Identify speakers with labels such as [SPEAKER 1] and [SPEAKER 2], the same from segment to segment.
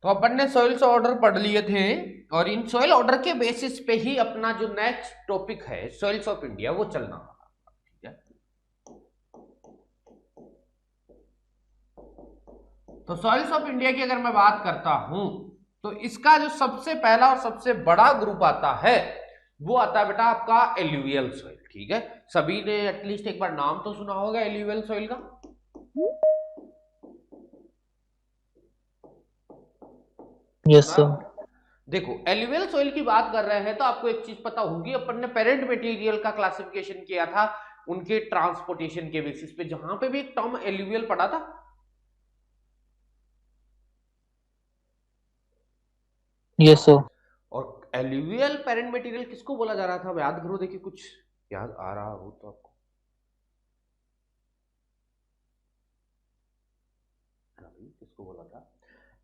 [SPEAKER 1] तो अपन ने soils order पढ़ लिए थे और इन सॉइल ऑर्डर के बेसिस पे ही अपना जो नेक्स्ट टॉपिक है सॉइल्स ऑफ इंडिया वो चलना वाला, ठीक है। तो सॉइल्स ऑफ इंडिया की अगर मैं बात करता हूं तो इसका जो सबसे पहला और सबसे बड़ा ग्रुप आता है वो आता है बेटा आपका एल्यूवियल सॉइल, ठीक है। सभी ने एटलीस्ट एक बार नाम तो सुना होगा एल्यूवियल सॉइल का।
[SPEAKER 2] Yes sir.
[SPEAKER 1] देखो एल्यूवियल सॉइल की बात कर रहे हैं तो आपको एक चीज पता होगी, अपन ने पेरेंट मटेरियल का क्लासिफिकेशन किया था उनके ट्रांसपोर्टेशन के बेसिस पे, जहां पे भी एक टर्म एल्यूवियल पढ़ा था।
[SPEAKER 2] Yes sir.
[SPEAKER 1] और एल्यूवियल पेरेंट मटेरियल किसको बोला जा रहा था, याद करो, देखिए कुछ याद आ रहा हो तो आपको। किसको बोला था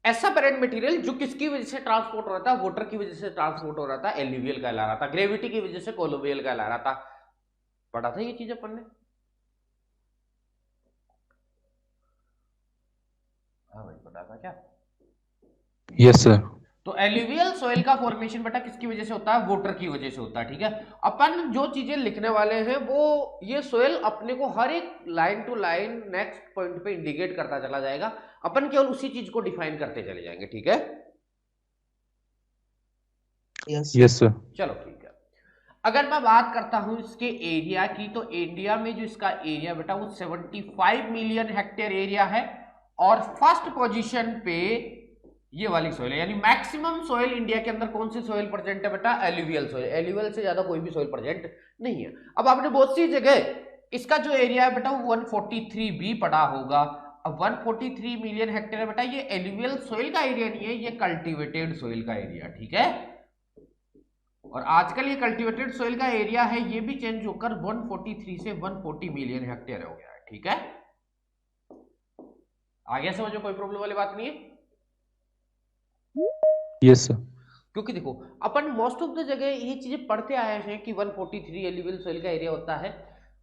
[SPEAKER 1] ऐसा पेरेंट मटेरियल जो किसकी वजह से ट्रांसपोर्ट हो रहा था, वाटर की वजह से ट्रांसपोर्ट हो रहा था, एल्यूवियल कहला रहा था, ग्रेविटी की वजह से कोलोवियल कहला रहा था। पढ़ा था ये चीज अपन ने। हाँ भाई पढ़ा था क्या।
[SPEAKER 2] Yes sir.
[SPEAKER 1] तो एल्यूवियल सॉइल का फॉर्मेशन बेटा किसकी वजह से होता है, वाटर की वजह से होता है, ठीक है। अपन जो चीजें लिखने वाले हैं वो ये सॉइल अपने को हर एक line to line next point पे इंडिकेट करता चला जाएगा, अपन केवल उसी चीज को डिफाइन करते चले जाएंगे, ठीक है।
[SPEAKER 2] Yes sir.
[SPEAKER 1] चलो ठीक है। अगर मैं बात करता हूं इसके एरिया की तो इंडिया में जो इसका एरिया बेटा वो 75 मिलियन हेक्टेयर एरिया है और फर्स्ट पोजीशन पे ये वाली सोइल है, यानी मैक्सिमम सोइल इंडिया के अंदर कौन सी सोइल प्रेजेंट है बेटा, एल्यूवियल सोइल। एल्यूवियल से ज्यादा कोई भी सोइल प्रेजेंट नहीं है। अब आपने बहुत सी जगह इसका जो एरिया है बेटा वो 143 भी पढ़ा होगा। अब 143 मिलियन हेक्टेयर है बेटा, ये एल्यूवियल सोइल का एरिया नहीं है, ये कल्टीवेटेड सोइल का एरिया, ठीक है। और आजकल ये कल्टीवेटेड सोइल का एरिया है ये भी चेंज होकर 143 से 140 मिलियन हेक्टेयर हो गया है, ठीक है। आगे समझो, कोई प्रॉब्लम वाली बात नहीं है।
[SPEAKER 2] Yes sir.
[SPEAKER 1] क्योंकि देखो अपन मोस्ट ऑफ द जगह ये चीजें पढ़ते आए हैं कि 143 एल्यूवियल सोइल का एरिया होता है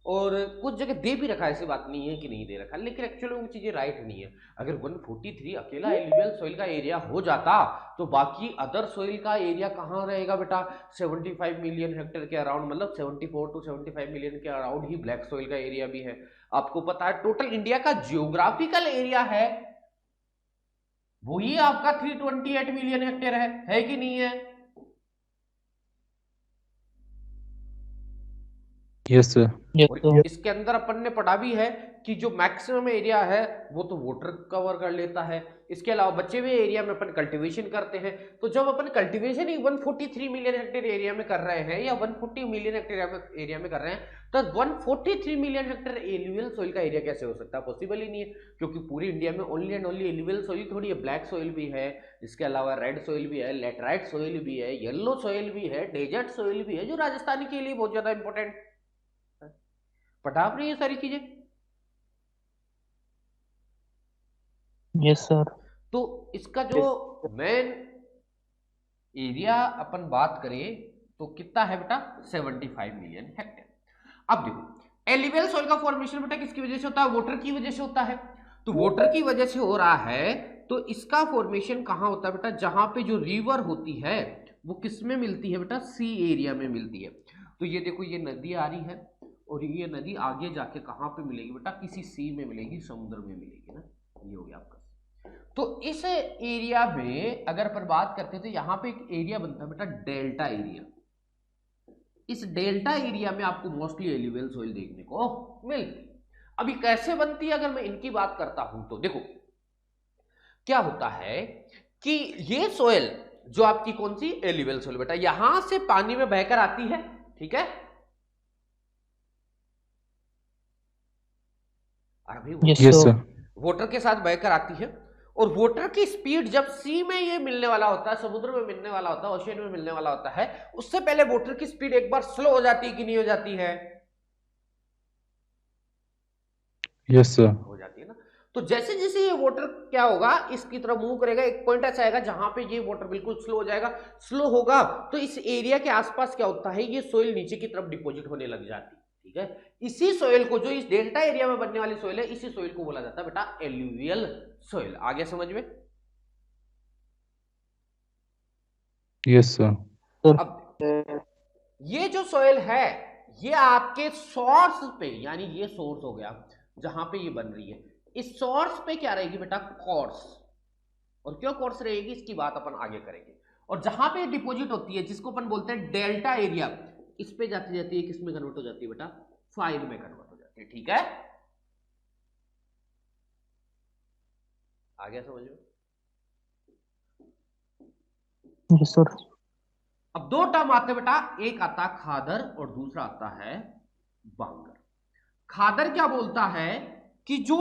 [SPEAKER 1] और कुछ जगह दे भी रखा है, ऐसी बात नहीं है कि नहीं दे रखा, लेकिन एक्चुअली वो चीजें राइट नहीं है। अगर 143 अकेला एल्यूवियल सोइल का एरिया हो जाता तो बाकी अदर सोइल का एरिया कहाँ रहेगा बेटा, 75 मिलियन हेक्टेयर के अराउंड, मतलब 74 टू 75 मिलियन के अराउंड ही ब्लैक सोइल का एरिया भी है। आपको पता है टोटल इंडिया का जियोग्राफिकल एरिया है वही आपका 328 मिलियन हेक्टेयर है कि नहीं है।
[SPEAKER 2] Yes sir.
[SPEAKER 1] और इसके अंदर अपन ने पढ़ा भी है कि जो मैक्सिमम एरिया है वो तो वाटर कवर कर लेता है, इसके अलावा बचे हुए एरिया में अपन कल्टीवेशन करते हैं। तो जब अपन कल्टीवेशन ही 143 मिलियन हेक्टेयर एरिया में कर रहे हैं या 140 मिलियन हेक्टेयर एरिया में कर रहे हैं तो 143 मिलियन हेक्टेयर एल्यूवियल सोइल का एरिया कैसे हो सकता है, पॉसिबल ही नहीं है। क्योंकि पूरी इंडिया में only and only alluvial soil थोड़ी है, ब्लैक सोइल भी है, इसके अलावा रेड सोइल भी है, लेटराइट सोइल भी है, येलो सोइल भी है, डेजर्ट सोइल भी है, जो राजस्थान के लिए बहुत ज्यादा इंपॉर्टेंट। पढ़ा आपने ये सारी चीजें।
[SPEAKER 2] Yes sir.
[SPEAKER 1] तो इसका जो मेन एरिया अपन बात करें तो कितना है बेटा, 75 मिलियन हेक्टेयर। अब देखो एल्यूवियल सोइल का फॉर्मेशन बेटा किसकी वजह से होता है, वाटर की वजह से होता है। तो वाटर की वजह से हो रहा है तो इसका फॉर्मेशन कहां होता है बेटा, जहां पे जो रिवर होती है वो किस में मिलती है बेटा, सी एरिया में मिलती है। तो ये देखो ये नदी आ रही है और ये नदी आगे जाके कहां पे मिलेगी बेटा, किसी सी में मिलेगी, समुद्र में मिलेगी ना। ये हो गया आपका। तो इस एरिया में अगर अपन बात करते हैं तो यहां पे एक एरिया बनता है बेटा डेल्टा एरिया। इस डेल्टा एरिया में आपको मोस्टली एल्यूवियल सोइल देखने को मिलती। अभी कैसे बनती है अगर मैं इनकी बात करता हूं तो देखो क्या होता है कि ये सोइल जो आपकी कौन सी एल्यूवियल सोइल बेटा यहां से पानी में बहकर आती है, ठीक है। अभी
[SPEAKER 2] यस सर।
[SPEAKER 1] वाटर के साथ बहकर आती है और वाटर की स्पीड जब सी में ये मिलने वाला होता है, समुद्र में मिलने वाला होता है, ओशियन में मिलने वाला होता है, उससे पहले वाटर की स्पीड एक बार स्लो हो जाती है कि नहीं हो जाती है,
[SPEAKER 2] यस सर।
[SPEAKER 1] हो जाती है ना। तो जैसे जैसे ये वाटर क्या होगा इसकी तरफ मूव करेगा, एक पॉइंट ऐसा आएगा जहां पे ये वाटर बिल्कुल स्लो हो जाएगा। स्लो होगा तो इस एरिया के आसपास क्या होता है, ये सोइल नीचे की तरफ डिपॉजिट होने लग जाती है, ठीक है। इसी सोइल को, जो इस डेल्टा एरिया में बनने वाली सोइल है, इसी सोइल को बोला जाता है बेटा एल्यूवियल सोइल। आगे समझ में।
[SPEAKER 2] Yes, sir.
[SPEAKER 1] अब ये जो सॉइल है ये आपके सोर्स पे, यानी ये सोर्स हो गया जहां पे ये बन रही है, इस सोर्स पे क्या रहेगी बेटा? कोर्स। और क्यों कोर्स रहेगी इसकी बात अपन आगे करेंगे। और जहां पे डिपॉजिट होती है जिसको अपन बोलते हैं डेल्टा एरिया, इस पे जाती जाती है, किस में कन्वर्ट हो जाती है बेटा? फाइल में कन्वर्ट हो जाती है। ठीक है, आ गया समझ में?
[SPEAKER 2] Yes, sir.
[SPEAKER 1] अब दो टर्म आते हैं बेटा, एक आता है खादर और दूसरा आता है बांगर। खादर क्या बोलता है कि जो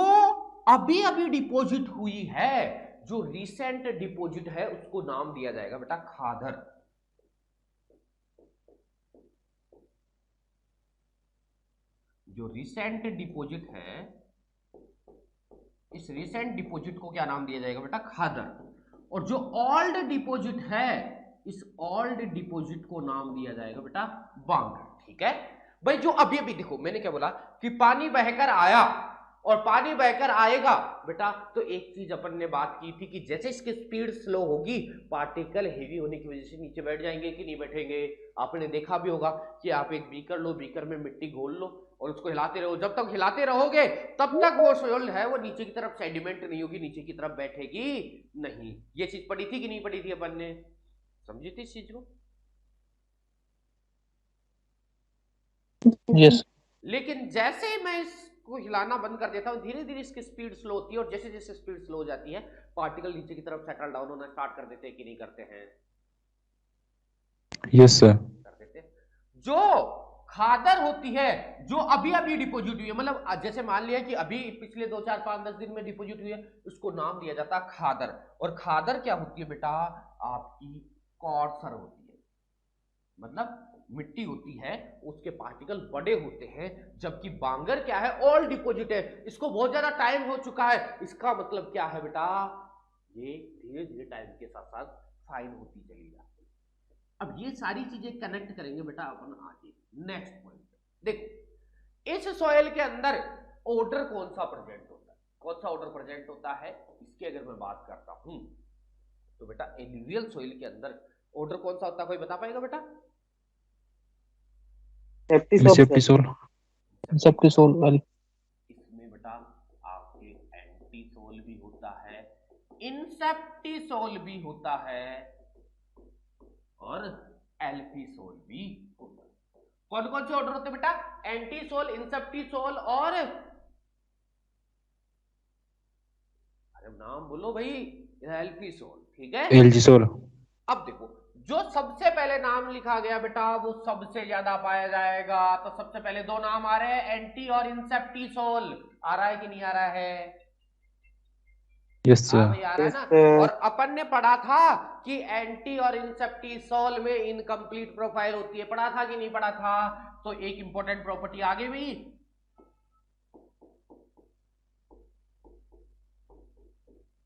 [SPEAKER 1] अभी अभी डिपॉजिट हुई है, जो रिसेंट डिपॉजिट है, उसको नाम दिया जाएगा बेटा खादर। जो रिसेंट डिपॉजिट है, इस रिसेंट डिपॉजिट को क्या नाम दिया जाएगा बेटा? खादर। और जो ओल्ड डिपॉजिट है, इस ओल्ड डिपॉजिट को नाम दिया जाएगा बेटा बांगर। ठीक है भाई, जो अभी अभी देखो मैंने क्या बोला कि पानी बहकर आया और पानी बहकर आएगा बेटा, तो एक चीज अपन ने बात की थी कि जैसे इसकी स्पीड स्लो होगी, पार्टिकल हेवी होने की वजह से नीचे बैठ जाएंगे कि नहीं बैठेंगे। आपने देखा भी होगा कि आप एक बीकर लो, बीकर में मिट्टी घोल लो और उसको हिलाते रहो, जब तक हिलाते रहोगे तब तक वो सोयल है वो नीचे की तरफ सेडिमेंट नहीं होगी, नीचे की तरफ बैठेगी नहीं। ये चीज पढ़ी थी कि नहीं पढ़ी थी अपन ने? समझी थी इस चीज को?
[SPEAKER 2] Yes.
[SPEAKER 1] लेकिन जैसे मैं इसको हिलाना बंद कर देता हूं, धीरे धीरे इसकी स्पीड स्लो होती है, और जैसे जैसे स्पीड स्लो हो जाती है, पार्टिकल नीचे की तरफ सेटल डाउन होना स्टार्ट कर देते हैं कि नहीं करते हैं?
[SPEAKER 2] Yes, sir.
[SPEAKER 1] कर देते हैं। जो खादर होती है, जो अभी अभी डिपॉजिट हुई है, मतलब जैसे मान लिया कि अभी पिछले 2 4 5 10 दिन में डिपॉजिट हुई है, उसको नाम दिया जाता है खादर। और खादर क्या होती है बेटा? आपकी कॉर्सर होती है, मतलब मिट्टी होती है, उसके पार्टिकल बड़े होते हैं। जबकि बांगर क्या है? ऑल डिपॉजिट है, इसको बहुत ज्यादा टाइम हो चुका है। इसका मतलब क्या है बेटा? ये धीरे धीरे टाइम के साथ साथ फाइन होती चली जाती है। अब ये सारी चीजें कनेक्ट करेंगे बेटा अपन आगे नेक्स्ट पॉइंट पे। देखो, इस सॉइल के अंदर ऑर्डर कौन सा प्रेजेंट होता है? कौन सा ऑर्डर प्रेजेंट होता है इसकी अगर मैं बात करता हूं, तो बेटा एलुवियल सॉइल के अंदर ऑर्डर कौन सा होता है? कोई बता पाएगा बेटा?
[SPEAKER 2] Receptive soul. Receptive soul वाली.
[SPEAKER 1] इसमें बेटा आपके एंटी सोल भी होता है, इंसेप्टी सोल भी होता है, और एल्फी सोल भी होता है। कौन कौन से ऑर्डर होते हैं बेटा? एंटी सोल, इंसेप्टी सोल और, अरे नाम बोलो भाई, एल्फी सोल। ठीक है,
[SPEAKER 2] LG soul.
[SPEAKER 1] अब देखो, जो सबसे पहले नाम लिखा गया बेटा वो सबसे ज्यादा पाया जाएगा। तो सबसे पहले दो नाम आ रहे हैं, एंटी और इंसेप्टी सोल। आ रहा है कि नहीं आ रहा है?
[SPEAKER 2] Yes,
[SPEAKER 1] हाँ
[SPEAKER 2] sir.
[SPEAKER 1] भाई आ रहा है ना। और अपन ने पढ़ा था कि एंटी और इंसेप्टी सोल में इनकम्प्लीट प्रोफाइल होती है, पढ़ा था कि नहीं पढ़ा था? तो एक इंपॉर्टेंट प्रॉपर्टी आगे भी,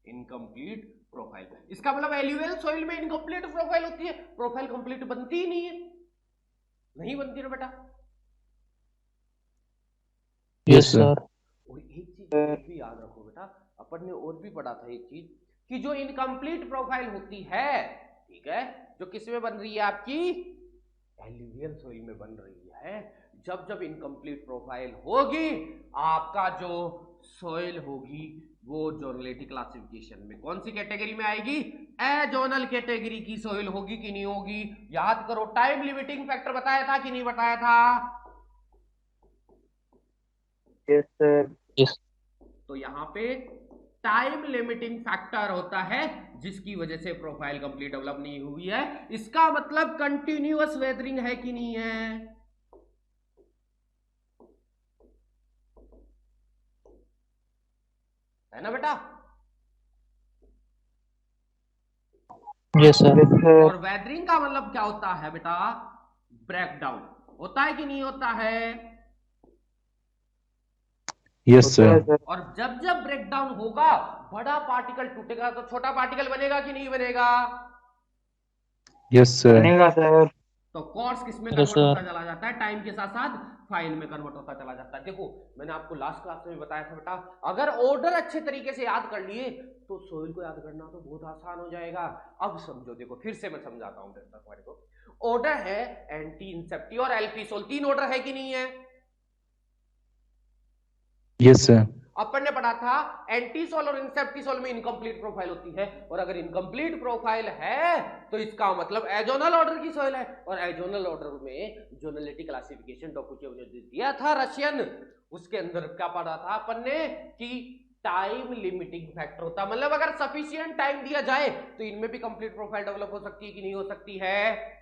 [SPEAKER 1] इनकम्प्लीट प्रोफाइल। इसका मतलब एल्यूवियल सॉइल में इनकम्प्लीट प्रोफाइल होती है, प्रोफाइल कंप्लीट बनती ही नहीं है, नहीं बनती ना बेटा।
[SPEAKER 2] Yes, sir.
[SPEAKER 1] और एक चीज और भी याद रखो बेटा, अपन ने और भी पढ़ा था एक चीज कि जो इनकम्प्लीट प्रोफाइल होती है, ठीक है, जो किस में बन रही है? आपकी एल्यूवियल सॉइल में बन रही है। जब जब इनकम्प्लीट प्रोफाइल होगी, आपका जो सॉइल होगी वो जोनलिटी क्लासिफिकेशन में कौन सी कैटेगरी में आएगी? एजोनल कैटेगरी की सॉइल होगी कि नहीं होगी? याद करो, टाइम लिमिटिंग फैक्टर बताया था कि नहीं बताया था?
[SPEAKER 2] Yes, sir. Yes.
[SPEAKER 1] तो यहां पे टाइम लिमिटिंग फैक्टर होता है जिसकी वजह से प्रोफाइल कंप्लीट डेवलप नहीं हुई है। इसका मतलब कंटिन्यूअस वेदरिंग है कि नहीं है? है ना बेटा?
[SPEAKER 2] Yes, sir.
[SPEAKER 1] और वेदरिंग का मतलब क्या होता है बेटा? ब्रेकडाउन होता है कि नहीं होता है?
[SPEAKER 2] Yes, sir.
[SPEAKER 1] और जब जब ब्रेकडाउन होगा, बड़ा पार्टिकल टूटेगा तो छोटा पार्टिकल बनेगा कि नहीं बनेगा?
[SPEAKER 2] Yes, sir.
[SPEAKER 1] तो तो कॉर्स किस में
[SPEAKER 2] हेलो
[SPEAKER 1] कन्वर्ट होता
[SPEAKER 2] सर।
[SPEAKER 1] चला जाता है, टाइम के साथ साथ फाइन में कन्वर्ट होता चला जाता है। देखो मैंने आपको लास्ट क्लास में बताया था बेटा, अगर ऑर्डर अच्छे तरीके से याद कर लिए तो सोइल को याद करना तो बहुत आसान हो जाएगा। अब समझो, देखो फिर से मैं समझाता हूं तुम्हारे को। ऑर्डर है एंटी इंसेप्टी और एल्फी सोल, तीन ऑर्डर है कि नहीं है?
[SPEAKER 2] Yes sir.
[SPEAKER 1] अपन ने पढ़ा था एंटीसोल और इंसेप्टिसोल में इनकम्प्लीट प्रोफाइल होती है, और अगर इनकम्प्लीट प्रोफाइल है तो इसका मतलब एजोनल ऑर्डर की सोइल है, और एजोनल ऑर्डर में जोनलिटी क्लासिफिकेशन डॉक्यूचेव ने दिया था रशियन, उसके अंदर क्या पढ़ा था अपन ने कि टाइम लिमिटिंग फैक्टर होता है, मतलब अगर सफिशिएंट टाइम दिया जाए तो इनमें भी कंप्लीट प्रोफाइल डेवलप हो सकती है कि नहीं हो सकती है?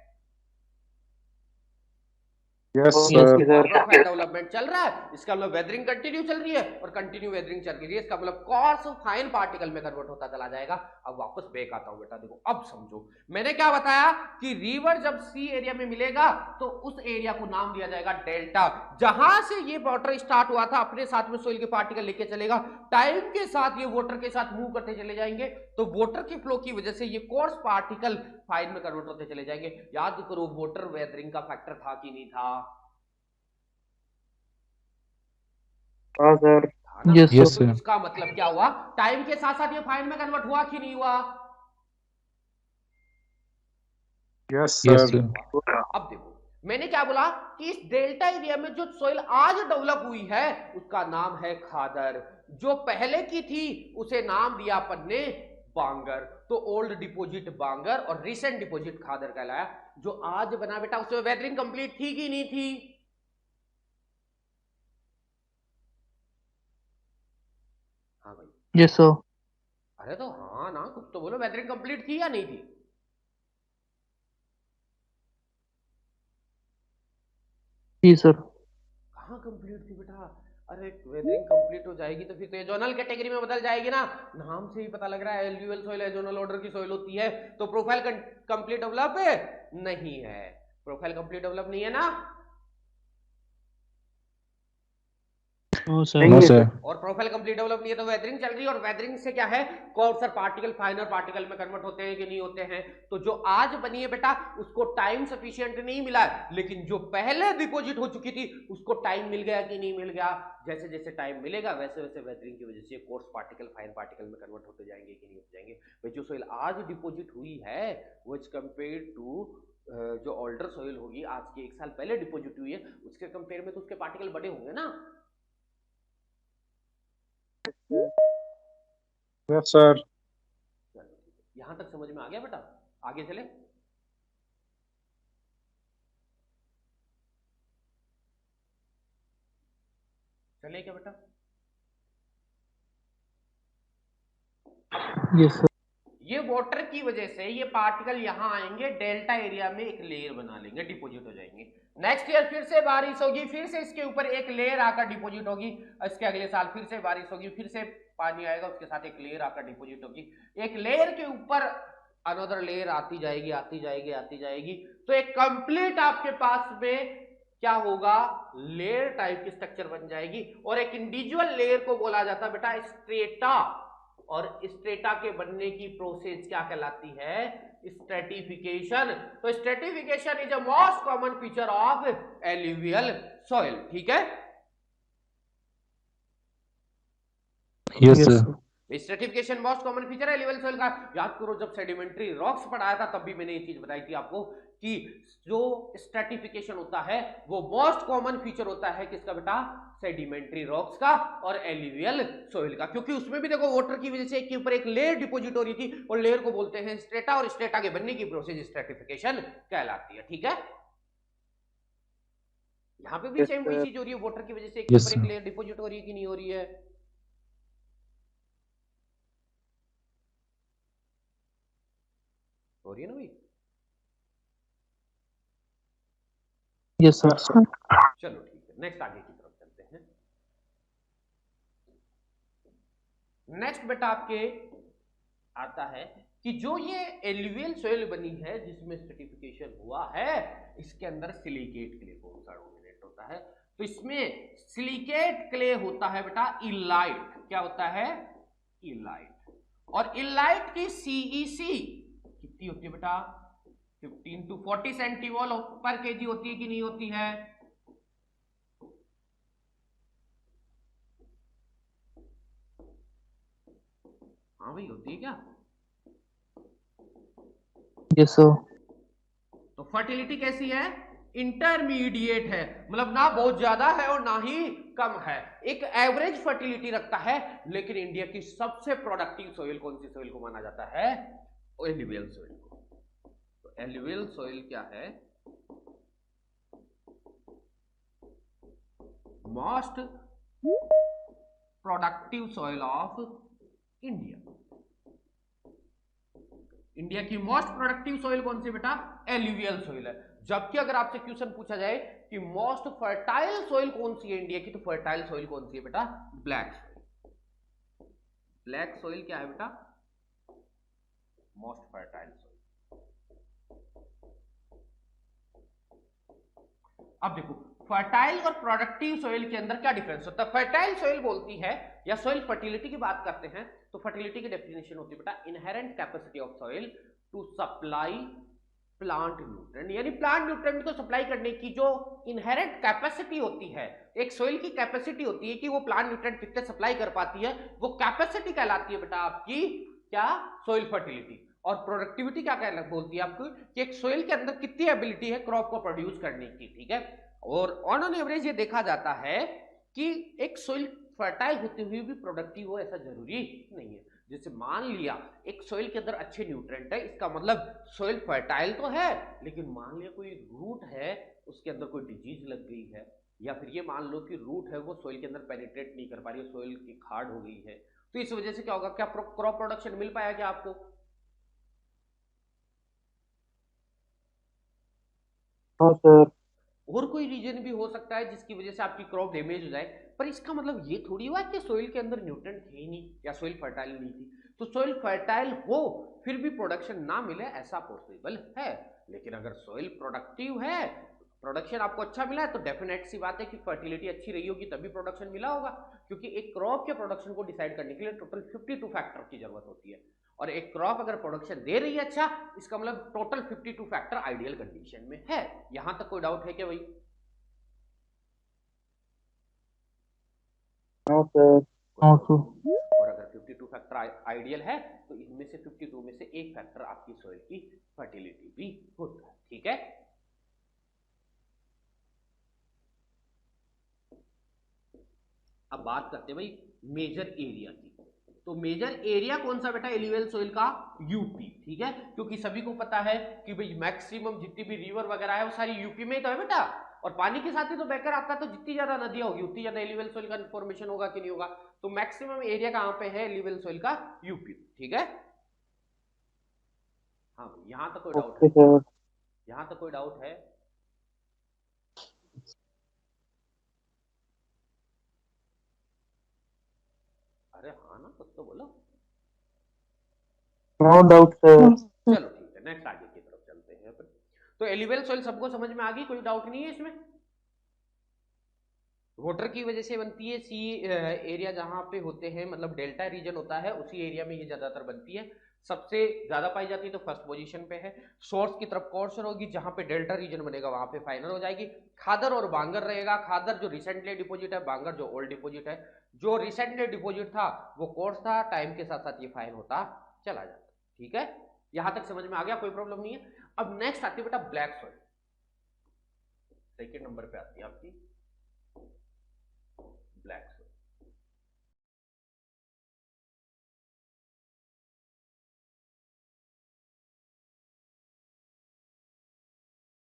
[SPEAKER 3] Yes
[SPEAKER 2] yes
[SPEAKER 3] sir.
[SPEAKER 2] Sir.
[SPEAKER 1] Profile development चल रहा है, इसका मतलब वेदरिंग कंटिन्यू चल रही है, और कंटिन्यू वेदरिंग चल रही है, इसका मतलब कॉर्स फाइन पार्टिकल में कन्वर्ट होता चला जाएगा। अब वापस बैक आता हूं बेटा, देखो अब समझो मैंने क्या बताया कि रिवर जब सी एरिया में मिलेगा तो उस एरिया को नाम दिया जाएगा डेल्टा। जहां से ये वाटर स्टार्ट हुआ था अपने साथ में सोइल के पार्टिकल लेके चलेगा, टाइम के साथ ये वाटर के साथ मूव करते चले जाएंगे, तो वाटर की फ्लो की वजह से ये कोर्स पार्टिकल फाइन में कन्वर्ट होते चले जाएंगे। याद करो वाटर वेदरिंग का फैक्टर था कि नहीं था?
[SPEAKER 3] हाँ सर।
[SPEAKER 1] था ना?
[SPEAKER 2] यस
[SPEAKER 1] तो
[SPEAKER 2] सर।
[SPEAKER 1] इसका मतलब क्या हुआ, टाइम के साथ साथ ये फाइन में कन्वर्ट हुआ कि नहीं हुआ?
[SPEAKER 3] Yes
[SPEAKER 2] yes
[SPEAKER 3] sir.
[SPEAKER 2] सर।
[SPEAKER 1] अब देखो मैंने क्या बोला कि इस डेल्टा एरिया में जो सोइल आज डेवलप हुई है उसका नाम है खादर, जो पहले की थी उसे नाम दिया अपन ने बांगर। तो ओल्ड डिपोजिट बांगर और रिसेंट डिपोजिट खादर कहलाया। जो आज बना बेटा उसमें वेदरिंग कंप्लीट थी कि नहीं थी? हाँ भाई,
[SPEAKER 2] यस सर।
[SPEAKER 1] अरे तो हाँ ना, कुछ तो बोलो, वेदरिंग कंप्लीट थी या नहीं थी?
[SPEAKER 2] जी सर।
[SPEAKER 1] कहाँ कंप्लीट थी बेटा? अरे वेदरिंग कंप्लीट हो जाएगी तो फिर तो ये जोनल कैटेगरी में बदल जाएगी ना, नाम से ही पता लग रहा है एल्यूवियल सोइल एजोनल ऑर्डर की सोइल होती है, तो प्रोफाइल कंप्लीट डेवलप नहीं है, प्रोफाइल कंप्लीट डेवलप नहीं है ना।
[SPEAKER 2] No sir.
[SPEAKER 3] नहीं
[SPEAKER 2] नो
[SPEAKER 3] है
[SPEAKER 2] सर।
[SPEAKER 3] सर।
[SPEAKER 1] और प्रोफाइल कंप्लीट डेवलप नहीं है तो वेदरिंग चल रही है, और वेदरिंग से क्या है, कौन पार्टिकल फाइनर पार्टिकल में कन्वर्ट होते हैं कि नहीं होते हैं। तो जो आज बनी है बेटा उसको टाइम सफिशिएंट नहीं मिला है, लेकिन जो पहले डिपोजिट हो चुकी थी उसको टाइम मिल गया कि नहीं मिल गया? जैसे जैसे टाइम मिलेगा वैसे वैसे वेदरिंग की वजह से कोर्स पार्टिकल फाइन पार्टिकल में कन्वर्ट होते जाएंगे कि नहीं होते जाएंगे। भाई जो सोइल आज डिपोजिट हुई है वो एज कंपेयर टू जो ओल्डर सोइल होगी आज के 1 साल पहले डिपोजिट हुई है उसके कंपेयर में तो उसके पार्टिकल बड़े होंगे ना।
[SPEAKER 3] Yes sir.
[SPEAKER 1] यहां तक समझ में आ गया बेटा? आगे चले। चले क्या बेटा?
[SPEAKER 2] Yes sir.
[SPEAKER 1] ये वाटर की वजह से ये पार्टिकल यहां आएंगे, डेल्टा एरिया में एक लेयर बना लेंगे, डिपोजिट हो जाएंगे। नेक्स्ट ईयर फिर से बारिश होगी, फिर से इसके ऊपर एक लेयर आकर डिपोजिट होगी, इसके अगले साल फिर से बारिश होगी, फिर से पानी आएगा, उसके साथ एक लेयर आकर डिपोजिट होगी, एक लेयर के ऊपर अनदर लेयर आती जाएगी आती जाएगी आती जाएगी, तो एक कंप्लीट आपके पास में क्या होगा, लेयर टाइप की स्ट्रक्चर बन जाएगी। और एक इंडिविजुअल लेयर को बोला जाता है बेटा स्ट्रेटा, और स्ट्रेटा के बनने की प्रोसेस क्या कहलाती है, स्ट्रेटिफिकेशन। तो stratification is a most common feature of alluvial soil, ठीक है।
[SPEAKER 2] Yes sir.
[SPEAKER 1] Stratification most common feature है लेवल सोइल का। याद करो जब सेडिमेंट्री रॉक्स पढ़ाया था तब भी मैंने ये चीज बताई थी आपको कि जो स्ट्रेटिफिकेशन होता है वो मोस्ट कॉमन फीचर होता है किसका बेटा, सेडिमेंट्री रॉक्स का और एल्यूवियल सोइल का, क्योंकि उसमें भी देखो वाटर की वजह से एक के ऊपर एक लेयर डिपोजिट हो रही थी, और लेयर को बोलते हैं स्ट्रेटा, और स्ट्रेटा के बनने की प्रोसेस स्ट्रेटिफिकेशन कहलाती है, ठीक है। यहां पे भी सेम वही चीज हो रही है, वाटर की वजह से एक के
[SPEAKER 2] यस
[SPEAKER 1] ऊपर एक
[SPEAKER 2] सर।
[SPEAKER 1] लेयर डिपोजिट हो रही है कि नहीं हो रही है? हो रही है ना भाई?
[SPEAKER 2] Yes sir.
[SPEAKER 1] चलो ठीक है, नेक्स्ट आगे की तरफ चलते हैं। नेक्स्ट बेटा आपके आता है कि जो ये एल्यूवियल सोइल बनी है जिसमें स्ट्रेटिफिकेशन हुआ है, इसके अंदर सिलिकेट क्ले कौन सा डोमिनेट होता है, तो इसमें सिलिकेट क्ले होता है बेटा इलाइट। क्या होता है? इलाइट। और इलाइट की सीईसी कितनी होती है बेटा? 15 to 40 सेंटीमोल पर केजी होती है कि नहीं होती है? हाँ भाई होती है क्या?
[SPEAKER 2] Yes sir.
[SPEAKER 1] तो फर्टिलिटी कैसी है? इंटरमीडिएट है, मतलब ना बहुत ज्यादा है और ना ही कम है, एक एवरेज फर्टिलिटी रखता है। लेकिन इंडिया की सबसे प्रोडक्टिव सॉइल कौन सी सॉइल को माना जाता है? एलुवियल सॉइल को। तो एलुवियल सॉइल क्या है? Most productive soil of India. India की मोस्ट प्रोडक्टिव सॉइल कौन सी बेटा? एलुवियल सॉइल है। जबकि अगर आपसे क्वेश्चन पूछा जाए कि मोस्ट फर्टाइल सॉइल कौन सी है इंडिया की, तो फर्टाइल सॉइल कौन सी है बेटा? Black soil. ब्लैक सॉइल क्या है बेटा? Most fertile soil. अब देखो फर्टाइल और प्रोडक्टिव सॉइल के अंदर क्या डिफरेंस होता है। फर्टाइल सॉइल बोलती है या सॉइल फर्टिलिटी की बात करते हैं तो फर्टिलिटी की डेफिनेशन होती है बेटा inherent capacity of soil to supply plant nutrient, यानी प्लांट न्यूट्रिएंट को सप्लाई करने की जो इनहेरेंट कैपेसिटी होती है। एक सॉइल की कैपेसिटी होती है कि वो प्लांट न्यूट्रिएंट कितने सप्लाई कर पाती है, वो कैपेसिटी कहलाती है बेटा आपकी क्या? Soil fertility. और प्रोडक्टिविटी क्या कहलाती बोलती है आपको कि एक सॉइल के अंदर कितनी एबिलिटी है क्रॉप को प्रोड्यूस करने की, ठीक है। और ऑन एवरेज ये देखा जाता है कि एक सॉइल फर्टाइल होते हुए भी प्रोडक्टिव हो ऐसा जरूरी नहीं है। जैसे मान लिया एक सॉइल के अंदर अच्छे न्यूट्रिएंट है, इसका मतलब सॉइल फर्टाइल तो है, लेकिन मान लिया कोई रूट है उसके अंदर कोई डिजीज लग गई है, या फिर ये मान लो कि रूट है वो सॉइल के अंदर पेनिट्रेट नहीं कर पा रही है, सॉइल की खाड़ हो गई है, तो इस वजह से क्या होगा? क्या क्रॉप प्रोडक्शन मिल पाया क्या आपको?
[SPEAKER 3] हाँ सर।
[SPEAKER 1] और कोई रीजन भी हो सकता है जिसकी वजह से आपकी क्रॉप डैमेज हो जाए, पर इसका मतलब ये थोड़ी हुआ कि सॉइल के अंदर न्यूट्रिएंट थे ही नहीं या सॉइल फर्टाइल नहीं थी। तो सॉइल फर्टाइल हो फिर भी प्रोडक्शन ना मिले ऐसा पॉसिबल है। लेकिन अगर सॉइल प्रोडक्टिव है, प्रोडक्शन आपको अच्छा मिला है, तो डेफिनेट सी बात है कि फर्टिलिटी अच्छी रही होगी तभी प्रोडक्शन मिला होगा। क्योंकि एक क्रॉप के प्रोडक्शन को डिसाइड करने के लिए टोटल 52 फैक्टर की जरूरत होती है, और एक क्रॉप अगर प्रोडक्शन दे रही है अच्छा, इसका मतलब टोटल 52 फैक्टर आइडियल कंडीशन में है। यहां तक कोई डाउट है क्या भाई?
[SPEAKER 3] हाँ सर।
[SPEAKER 2] हाँ सर।
[SPEAKER 1] और अगर 52 फैक्टर आइडियल है तो इनमें से 52 में से एक फैक्टर आपकी सॉइल की फर्टिलिटी भी होता है, ठीक है। अब बात करते हैं भाई मेजर एरिया की। तो मेजर एरिया कौन सा बेटा? एलुवियल सॉइल का यूपी, ठीक है। क्योंकि सभी को पता है कि भाई मैक्सिमम जितनी भी रिवर वगैरह है वो सारी यूपी में ही तो है बेटा, और पानी के साथ ही तो बहकर आता है, तो जितनी ज्यादा नदियां होगी उतनी ज्यादा एलुवियल सॉइल का फॉर्मेशन होगा कि नहीं होगा। तो मैक्सिमम एरिया कहां पे है एलुवियल सॉइल का? यूपी, ठीक है। हाँ यहां तक कोई डाउट
[SPEAKER 3] ओके
[SPEAKER 1] है?
[SPEAKER 3] सर।
[SPEAKER 1] यहां तक कोई डाउट है? अरे हाँ ना, कुछ तो बोलो।
[SPEAKER 3] No doubt sir.
[SPEAKER 1] चलो ठीक है, नेक्स्ट आगे की तरफ चलते हैं अपन। तो एलुवियल सॉइल सबको समझ में आ गई, कोई डाउट नहीं है इसमें। वाटर की वजह से बनती है, सी एरिया जहां पे होते हैं मतलब डेल्टा रीजन होता है उसी एरिया में ये ज्यादातर बनती है, सबसे ज्यादा पाई जाती है, तो फर्स्ट पोजीशन पे है। सोर्स की तरफ कोर्सर होगी, जहां पे डेल्टा रीजन बनेगा वहां पे फाइनल हो जाएगी। खादर और बांगर रहेगा, खादर जो रिसेंटली डिपोजिट है, बांगर जो ओल्ड डिपोजिट है। जो रिसेंटली डिपोजिट था वो कोर्स था, टाइम के साथ साथ ये फाइन होता चला जाता, ठीक है। यहां तक समझ में आ गया, कोई प्रॉब्लम नहीं है। अब नेक्स्ट आती है बेटा ब्लैक सॉइल, सेकेंड नंबर पे आती है आपकी ब्लैक सॉइल।